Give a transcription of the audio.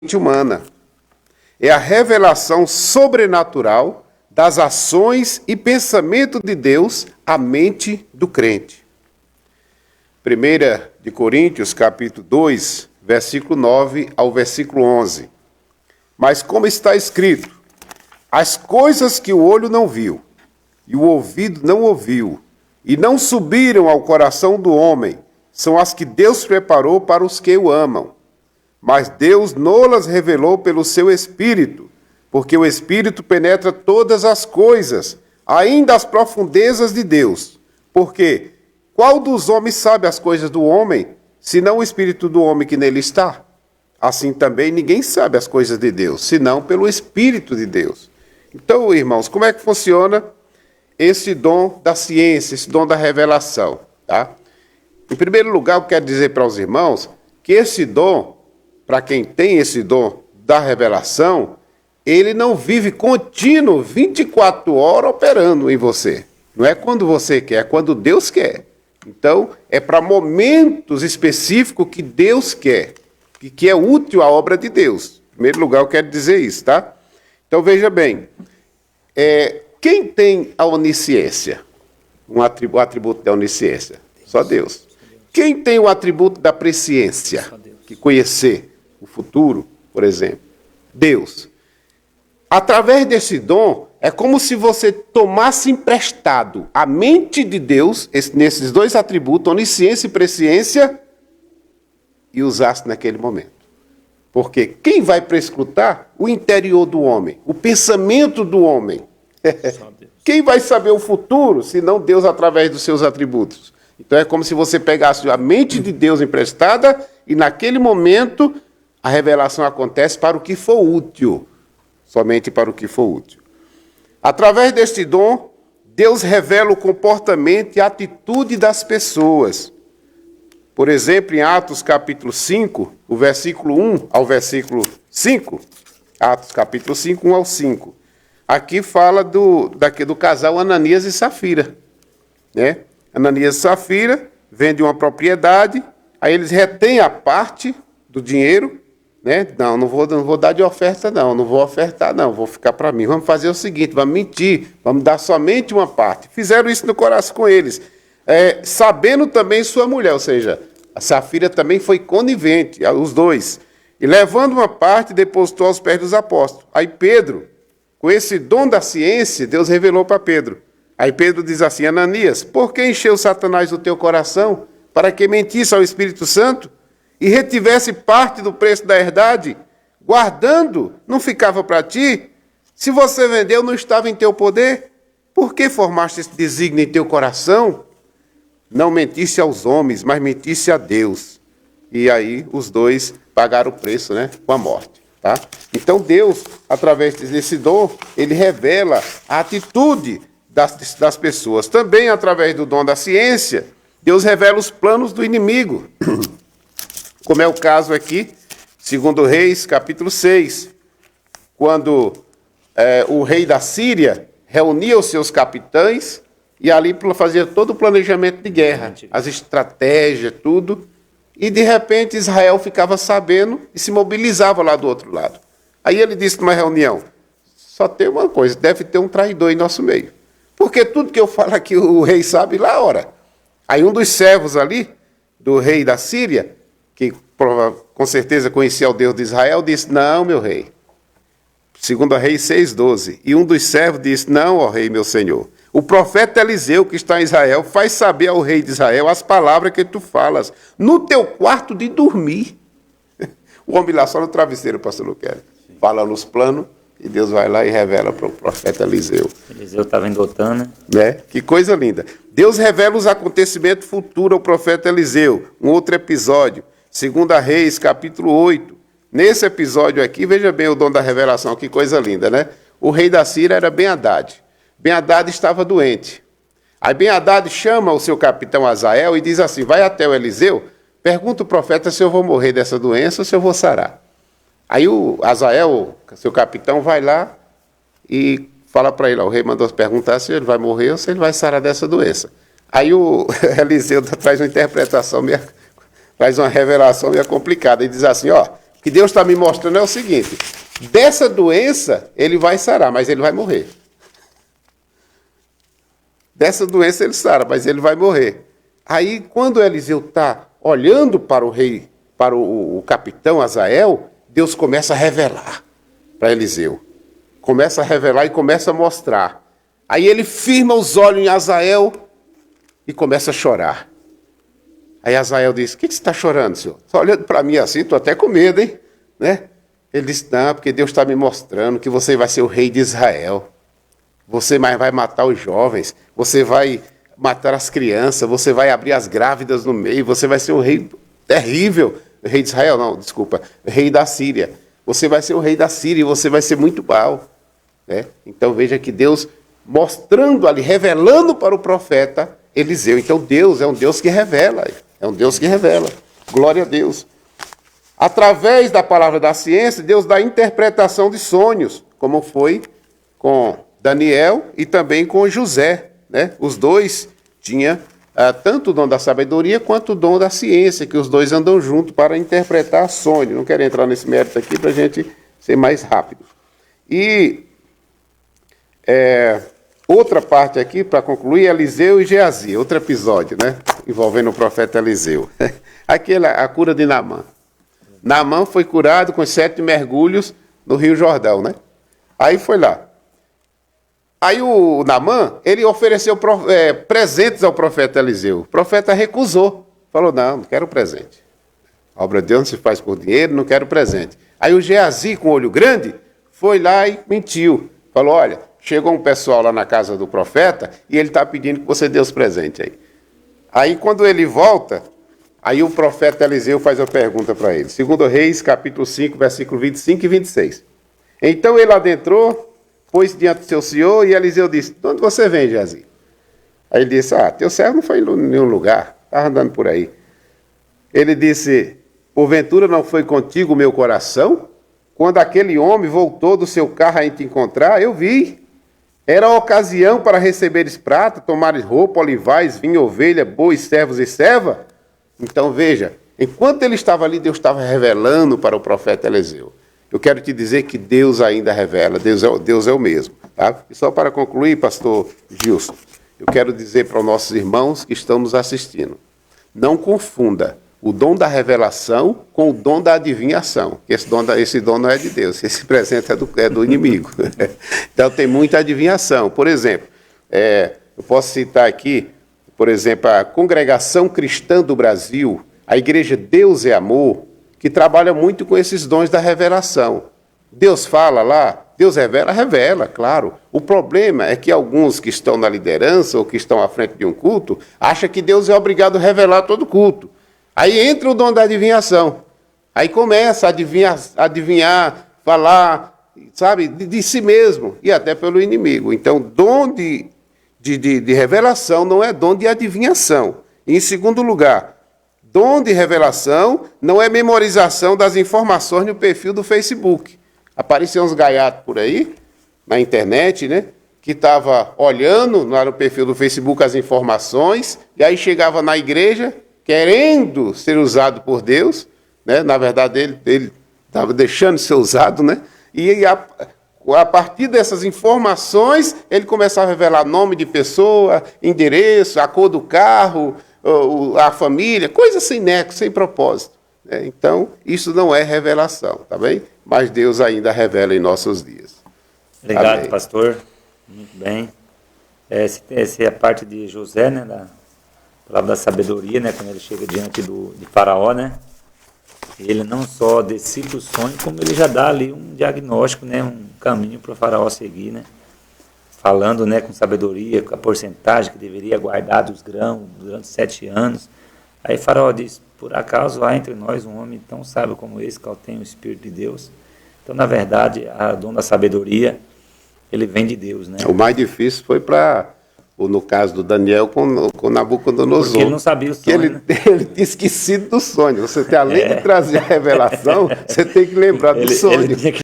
humana. É a revelação sobrenatural das ações e pensamento de Deus à mente do crente. 1 de Coríntios, capítulo 2, versículo 9 ao versículo 11. Mas como está escrito, as coisas que o olho não viu, e o ouvido não ouviu, e não subiram ao coração do homem, são as que Deus preparou para os que o amam. Mas Deus nolas revelou pelo seu Espírito, porque o Espírito penetra todas as coisas, ainda as profundezas de Deus. Porque qual dos homens sabe as coisas do homem, senão o Espírito do homem que nele está? Assim também ninguém sabe as coisas de Deus, senão pelo Espírito de Deus. Então, irmãos, como é que funciona esse dom da ciência, esse dom da revelação? Tá? Em primeiro lugar, eu quero dizer para os irmãos que esse dom, para quem tem esse dom da revelação, ele não vive contínuo 24 horas operando em você. Não é quando você quer, é quando Deus quer. Então, é para momentos específicos que Deus quer, que é útil à obra de Deus. Em primeiro lugar, eu quero dizer isso, tá? Então, veja bem, quem tem a onisciência? O atributo da onisciência? Só Deus. Quem tem o atributo da presciência? Que conhecer o futuro, por exemplo? Deus. Através desse dom, é como se você tomasse emprestado a mente de Deus, nesses dois atributos, onisciência e presciência, e usasse naquele momento. Porque quem vai prescrutar? O interior do homem, o pensamento do homem. Quem vai saber o futuro, se não Deus através dos seus atributos? Então é como se você pegasse a mente de Deus emprestada e naquele momento a revelação acontece para o que for útil. Somente para o que for útil. Através deste dom, Deus revela o comportamento e a atitude das pessoas. Por exemplo, em Atos capítulo 5, o versículo 1 ao versículo 5, Atos capítulo 5, 1 ao 5. Aqui fala do casal Ananias e Safira. Né? Ananias e Safira vendem uma propriedade, aí eles retêm a parte do dinheiro, né? Não vou dar de oferta, não vou ofertar, não, vou ficar para mim. Vamos fazer o seguinte, vamos mentir, vamos dar somente uma parte. Fizeram isso no coração com eles, sabendo também sua mulher, ou seja, a Safira também foi conivente, os dois. E levando uma parte, depositou aos pés dos apóstolos. Aí Pedro, com esse dom da ciência, Deus revelou para Pedro. Aí Pedro diz assim, Ananias, por que encheu Satanás o teu coração para que mentisse ao Espírito Santo e retivesse parte do preço da herdade, guardando, não ficava para ti? Se você vendeu, não estava em teu poder? Por que formaste esse desígnio em teu coração? Não mentisse aos homens, mas mentisse a Deus. E aí os dois pagaram o preço, né, com a morte. Tá? Então Deus, através desse dom, ele revela a atitude das pessoas. Também através do dom da ciência, Deus revela os planos do inimigo. Como é o caso aqui, 2 Reis, capítulo 6, quando o rei da Síria reunia os seus capitães e ali fazia todo o planejamento de guerra, as estratégias, tudo, e de repente Israel ficava sabendo e se mobilizava lá do outro lado. Aí ele disse numa reunião, só tem uma coisa, deve ter um traidor em nosso meio, porque tudo que eu falo aqui o rei sabe lá, ora. Aí um dos servos ali, do rei da Síria, que com certeza conhecia o Deus de Israel, disse, não, meu rei. 2 Reis 6,12. E um dos servos disse, não, ó rei, meu senhor. O profeta Eliseu, que está em Israel, faz saber ao rei de Israel as palavras que tu falas no teu quarto de dormir. O homem lá só no travesseiro, pastor Luquero, fala nos planos, e Deus vai lá e revela para o profeta Eliseu. Eliseu estava endotando, né? Que coisa linda. Deus revela os acontecimentos futuros ao profeta Eliseu. Um outro episódio. 2 Reis, capítulo 8. Nesse episódio aqui, veja bem o dom da revelação, que coisa linda, né? O rei da Síria era Ben-Hadad. Ben-Hadad estava doente. Aí Ben-Hadad chama o seu capitão Azael e diz assim, vai até o Eliseu, pergunta o profeta se eu vou morrer dessa doença ou se eu vou sarar. Aí o Azael, seu capitão, vai lá e fala para ele, o rei mandou perguntar se ele vai morrer ou se ele vai sarar dessa doença. Aí o Eliseu traz uma interpretação, traz uma revelação meio complicada, e diz assim, O que Deus está me mostrando é o seguinte: dessa doença ele vai sarar, mas ele vai morrer. Dessa doença ele sara, mas ele vai morrer. Aí, quando Eliseu está olhando para o rei, para o capitão Azael, Deus começa a revelar para Eliseu. Começa a revelar e começa a mostrar. Aí ele firma os olhos em Azael e começa a chorar. Aí Azael diz: o que você está chorando, senhor? Só olhando para mim assim, estou até com medo, hein? Né? Ele disse: não, porque Deus está me mostrando que você vai ser o rei de Israel. Você vai matar os jovens, você vai matar as crianças, você vai abrir as grávidas no meio, você vai ser um rei terrível. Rei de Israel, não, desculpa, rei da Síria. Você vai ser o rei da Síria e você vai ser muito mal. Né? Então veja que Deus mostrando ali, revelando para o profeta Eliseu. Então Deus é um Deus que revela, é um Deus que revela. Glória a Deus. Através da palavra da ciência, Deus dá interpretação de sonhos, como foi com Daniel e também com José. Né? Os dois tinham tanto o dom da sabedoria quanto o dom da ciência, que os dois andam juntos para interpretar sonhos. Não quero entrar nesse mérito aqui para a gente ser mais rápido. E outra parte aqui, para concluir, Eliseu e Geazi, outro episódio, né? Envolvendo o profeta Eliseu. Aqui é a cura de Naamã. Naamã foi curado com 7 mergulhos no Rio Jordão, né? Aí foi lá. Aí o Naamã, ele ofereceu presentes ao profeta Eliseu. O profeta recusou. Falou: não quero presente. A obra de Deus não se faz por dinheiro, não quero presente. Aí o Geazi, com olho grande, foi lá e mentiu. Falou: olha, chegou um pessoal lá na casa do profeta e ele está pedindo que você dê os presentes aí. Aí quando ele volta, aí o profeta Eliseu faz a pergunta para ele. 2 Reis, capítulo 5, versículo 25 e 26. Então ele adentrou, pôs diante do seu senhor, e Eliseu disse: de onde você vem, Geazi? Aí ele disse: teu servo não foi em nenhum lugar, estava andando por aí. Ele disse: porventura não foi contigo o meu coração? Quando aquele homem voltou do seu carro a te encontrar, eu vi. Era a ocasião para receberes prata, tomares roupa, olivais, vinho, ovelha, bois, servos e serva? Então veja, enquanto ele estava ali, Deus estava revelando para o profeta Eliseu. Eu quero te dizer que Deus ainda revela, Deus é o mesmo. Tá? E só para concluir, pastor Gilson, eu quero dizer para os nossos irmãos que estão nos assistindo: não confunda o dom da revelação com o dom da adivinhação. Esse dom não é de Deus, esse presente é do inimigo. Então tem muita adivinhação. Por exemplo, eu posso citar aqui, por exemplo, a Congregação Cristã do Brasil, a Igreja Deus é Amor, que trabalha muito com esses dons da revelação. Deus fala lá, Deus revela, claro. O problema é que alguns que estão na liderança ou que estão à frente de um culto acham que Deus é obrigado a revelar todo culto. Aí entra o dom da adivinhação. Aí começa a adivinhar, falar, sabe, de si mesmo e até pelo inimigo. Então, dom de revelação não é dom de adivinhação. E, em segundo lugar, dom de revelação não é memorização das informações no perfil do Facebook. Apareciam uns gaiatos por aí, na internet, né? Que estava olhando no perfil do Facebook as informações, e aí chegava na igreja, querendo ser usado por Deus, né? Na verdade, ele estava deixando de ser usado, né? E a partir dessas informações, ele começava a revelar nome de pessoa, endereço, a cor do carro, a família, coisas sem nexo, sem propósito. Né? Então, isso não é revelação, tá bem? Mas Deus ainda revela em nossos dias. Obrigado, Amém. pastor. Muito bem. Essa é a parte de José, né, da palavra da sabedoria, né, quando ele chega diante de Faraó, né? Ele não só decifra o sonho, como ele já dá ali um diagnóstico, né, um caminho para o Faraó seguir, né? Falando, né, com sabedoria, com a porcentagem que deveria guardar dos grãos durante 7 anos. Aí Faraó diz: por acaso há entre nós um homem tão sábio como esse, que tem o Espírito de Deus? Então, na verdade, a dom da sabedoria, ele vem de Deus, né? O mais difícil foi no caso do Daniel com Nabucodonosor. Porque ele não sabia o sonho, ele tinha esquecido do sonho. Você tem, além de trazer a revelação, você tem que lembrar do sonho. Ele tinha que